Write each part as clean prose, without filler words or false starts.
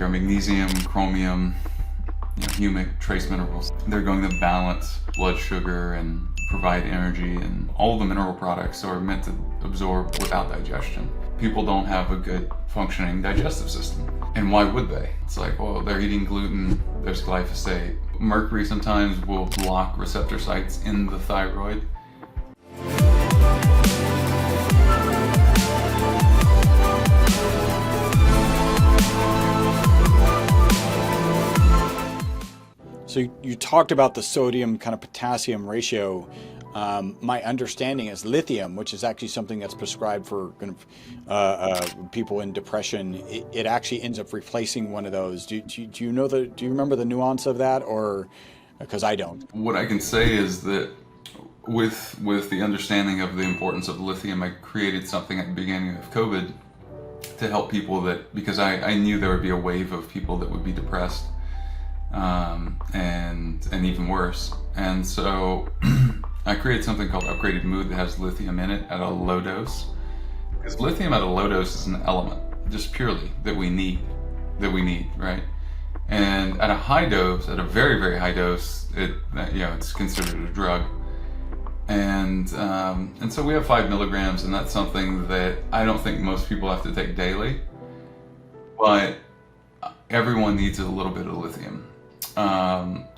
our magnesium, chromium, humic, trace minerals. They're going to balance blood sugar and provide energy, and all the mineral products are meant to absorb without digestion. People don't have a good functioning digestive system. And why would they? It's like, well, they're eating gluten, there's glyphosate. Mercury sometimes will block receptor sites in the thyroid. So you talked about the sodium kind of potassium ratio. My understanding is lithium, which is actually something that's prescribed for kind of people in depression. It actually ends up replacing one of those. Do you know do you remember the nuance of that, or because I don't? What I can say is that with the understanding of the importance of lithium, I created something at the beginning of COVID to help people because I knew there would be a wave of people that would be depressed. And even worse. And so I created something called Upgraded Mood that has lithium in it at a low dose. Because lithium at a low dose is an element, just purely, that we need, right? And at a high dose, at a very, very high dose, it's considered a drug. And so we have 5 milligrams, and that's something that I don't think most people have to take daily. But everyone needs a little bit of lithium.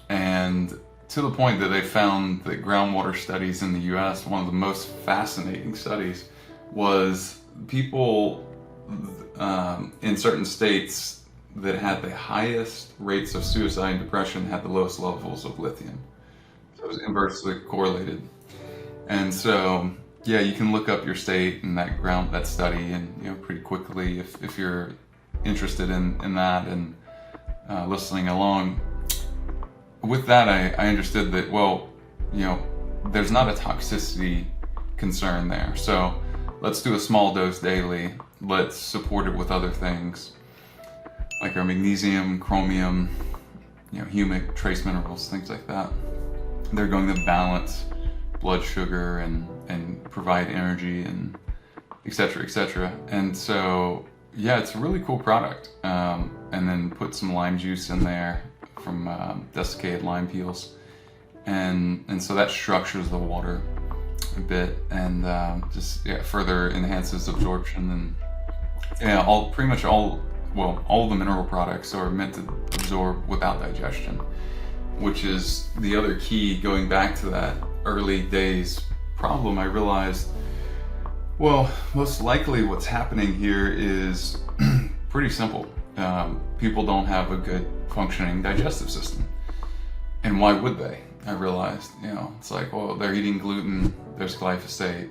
And to the point that they found that groundwater studies in the US, one of the most fascinating studies, was people in certain states that had the highest rates of suicide and depression had the lowest levels of lithium. So it was inversely correlated. And so, yeah, you can look up your state and that study, and pretty quickly if you're interested in that and listening along. With that, I understood that, well, there's not a toxicity concern there. So let's do a small dose daily. Let's support it with other things like our magnesium, chromium, humic, trace minerals, things like that. They're going to balance blood sugar and provide energy and et cetera, et cetera. And so, yeah, it's a really cool product. And then put some lime juice in there from desiccated lime peels. And so that structures the water a bit and further enhances absorption. And pretty much all the mineral products are meant to absorb without digestion, which is the other key. Going back to that early days problem, I realized, well, most likely what's happening here is pretty simple. People don't have a good functioning digestive system. And why would they? I realized, it's like, well, they're eating gluten, there's glyphosate,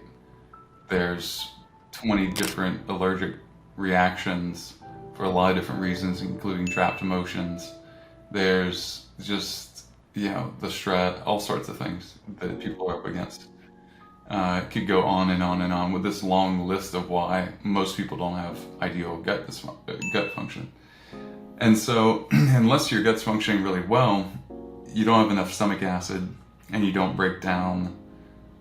there's 20 different allergic reactions for a lot of different reasons, including trapped emotions. There's just, the stress, all sorts of things that people are up against. It could go on and on and on with this long list of why most people don't have ideal gut function. And so, unless your gut's functioning really well, you don't have enough stomach acid, and you don't break down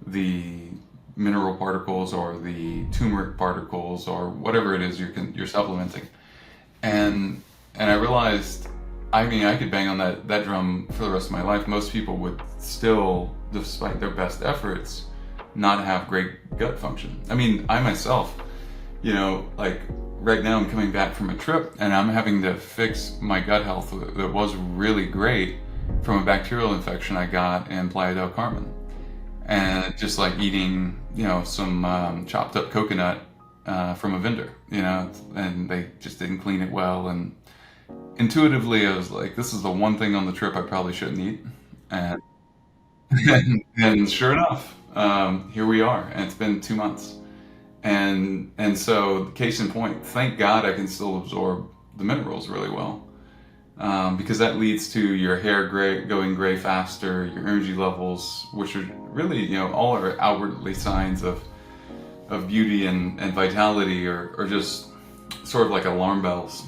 the mineral particles or the turmeric particles or whatever it is you're supplementing. And I realized, I could bang on that drum for the rest of my life. Most people would still, despite their best efforts, not have great gut function. I myself, like right now I'm coming back from a trip and I'm having to fix my gut health that was really great from a bacterial infection I got in Playa del Carmen. And just like eating, some chopped up coconut from a vendor, and they just didn't clean it well. And intuitively I was like, this is the one thing on the trip I probably shouldn't eat. And and sure enough, here we are, and it's been 2 months. And so, case in point, thank God I can still absorb the minerals really well, because that leads to your hair going gray faster, your energy levels, which are really, all are outwardly signs of beauty and vitality, or just sort of like alarm bells,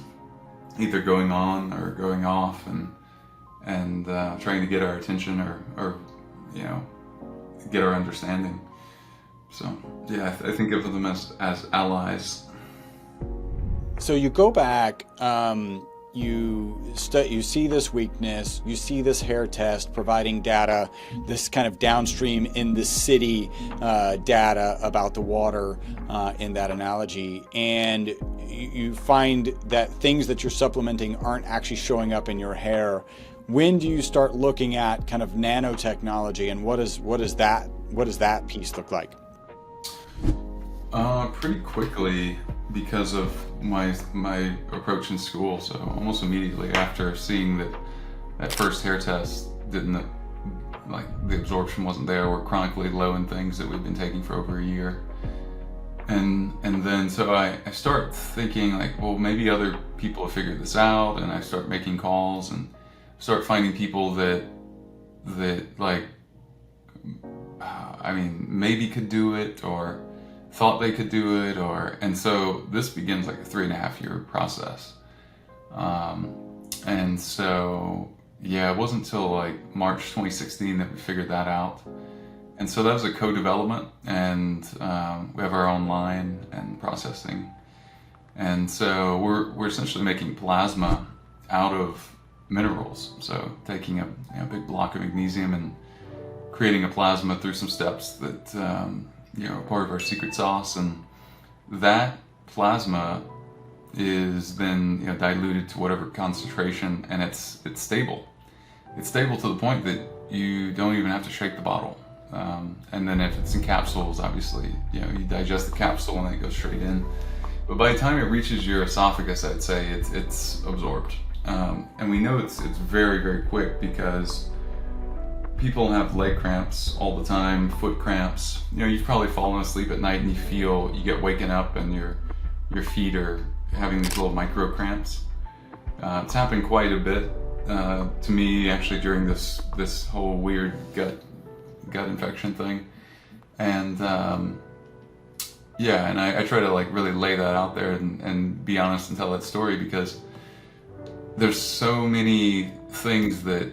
either going on or going off, and trying to get our attention or get our understanding. So yeah, I think of them as allies. So you go back, you see this weakness, you see this hair test providing data, this kind of downstream in the city data about the water in that analogy, and you find that things that you're supplementing aren't actually showing up in your hair. When do you start looking at kind of nanotechnology, and what does that piece look like? Pretty quickly, because of my approach in school. So almost immediately after seeing that first hair test didn't, like, the absorption wasn't there, we're chronically low in things that we've been taking for over a year. And then so I start thinking, like, well, maybe other people have figured this out, and I start making calls and start finding people that like, maybe could do it, or thought they could do it, and so this begins like a 3.5-year process. And so, yeah, it wasn't until like March 2016 that we figured that out. And so that was a co-development, and we have our own line and processing. And so we're essentially making plasma out of minerals. So taking a big block of magnesium and creating a plasma through some steps that are part of our secret sauce, and that plasma is then diluted to whatever concentration, and it's stable. It's stable to the point that you don't even have to shake the bottle. And then if it's in capsules, obviously, you digest the capsule and then it goes straight in. But by the time it reaches your esophagus, I'd say it's absorbed. And we know it's very, very quick, because people have leg cramps all the time, foot cramps. You've probably fallen asleep at night and you get waken up and your feet are having these little micro cramps. It's happened quite a bit to me, actually, during this whole weird gut infection thing. And and I try to like really lay that out there and be honest and tell that story, because there's so many things that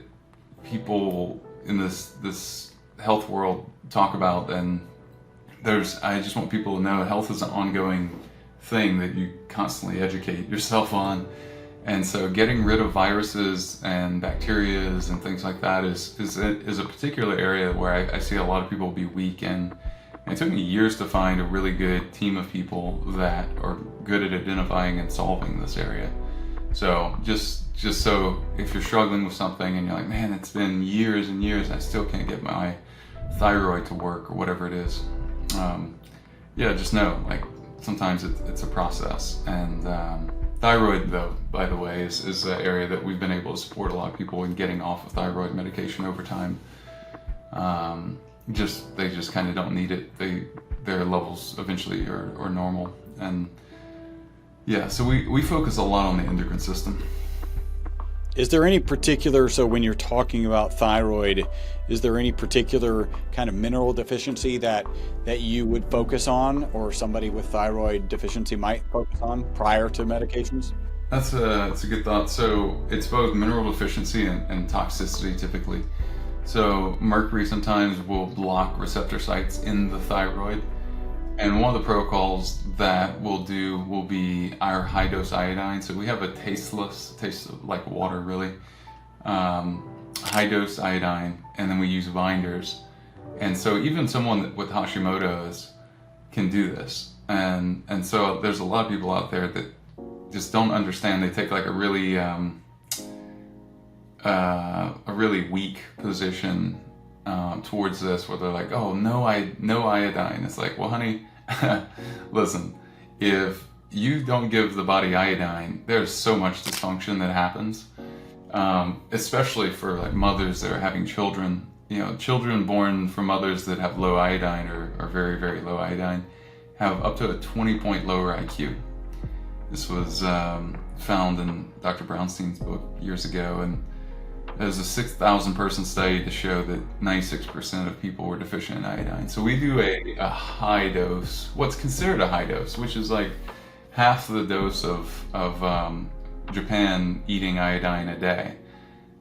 people in this health world talk about, and I just want people to know health is an ongoing thing that you constantly educate yourself on. And so getting rid of viruses and bacterias and things like that is a particular area where I see a lot of people be weak in. And it took me years to find a really good team of people that are good at identifying and solving this area. So just so if you're struggling with something and you're like, man, it's been years and years, I still can't get my thyroid to work, or whatever it is, just know, like, sometimes it's a process. And thyroid, though, by the way, is an area that we've been able to support a lot of people in getting off of thyroid medication over time. They just kind of don't need it. Their levels eventually are normal. And yeah, so we focus a lot on the endocrine system. Is there any particular, so when you're talking about thyroid, is there any particular kind of mineral deficiency that you would focus on, or somebody with thyroid deficiency might focus on prior to medications? That's a good thought. So it's both mineral deficiency and toxicity typically. So mercury sometimes will block receptor sites in the thyroid. And one of the protocols that we'll do will be our high-dose iodine. So we have a tastes like water, really, high-dose iodine, and then we use binders. And so even someone with Hashimoto's can do this. And so there's a lot of people out there that just don't understand. They take like a really weak position towards this, where they're like, oh, no iodine. It's like, well, honey, listen, if you don't give the body iodine, there's so much dysfunction that happens, especially for like mothers that are having children. Children born from mothers that have low iodine or very, very low iodine have up to a 20-point lower IQ. This was found in Dr. Brownstein's book years ago, and there's a 6,000 person study to show that 96% of people were deficient in iodine. So we do a high dose, what's considered a high dose, which is like half the dose of Japan eating iodine a day.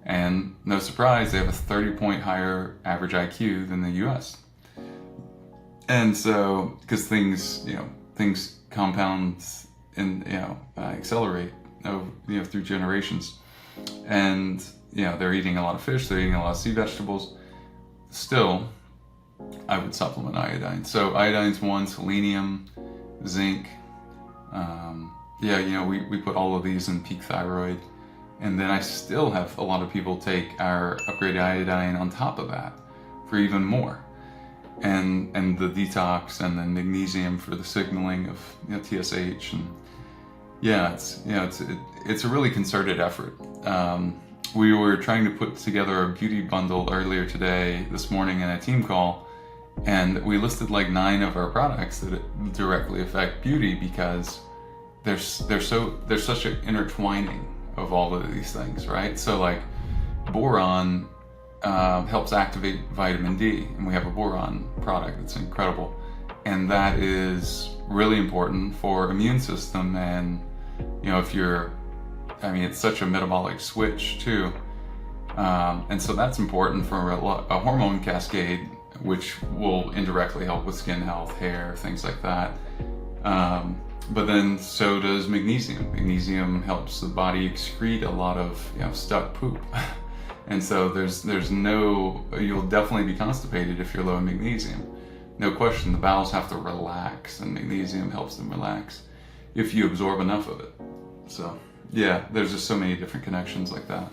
And no surprise, they have a 30-point higher average IQ than the US. And so, because things compound and accelerate through generations. And they're eating a lot of fish, they're eating a lot of sea vegetables. Still, I would supplement iodine. So iodine's one, selenium, zinc. We put all of these in peak thyroid. And then I still have a lot of people take our upgraded iodine on top of that for even more. And the detox and the magnesium for the signaling of TSH. And it's a really concerted effort. We were trying to put together a beauty bundle earlier this morning in a team call, and we listed like 9 of our products that directly affect beauty, because there's such an intertwining of all of these things, right? So like boron helps activate vitamin D, and we have a boron product that's incredible, and that is really important for immune system. And it's such a metabolic switch too, and so that's important for a hormone cascade, which will indirectly help with skin health, hair, things like that. But then so does magnesium. Magnesium helps the body excrete a lot of stuck poop. And so you'll definitely be constipated if you're low in magnesium. No question, the bowels have to relax, and magnesium helps them relax if you absorb enough of it. So there's just so many different connections like that.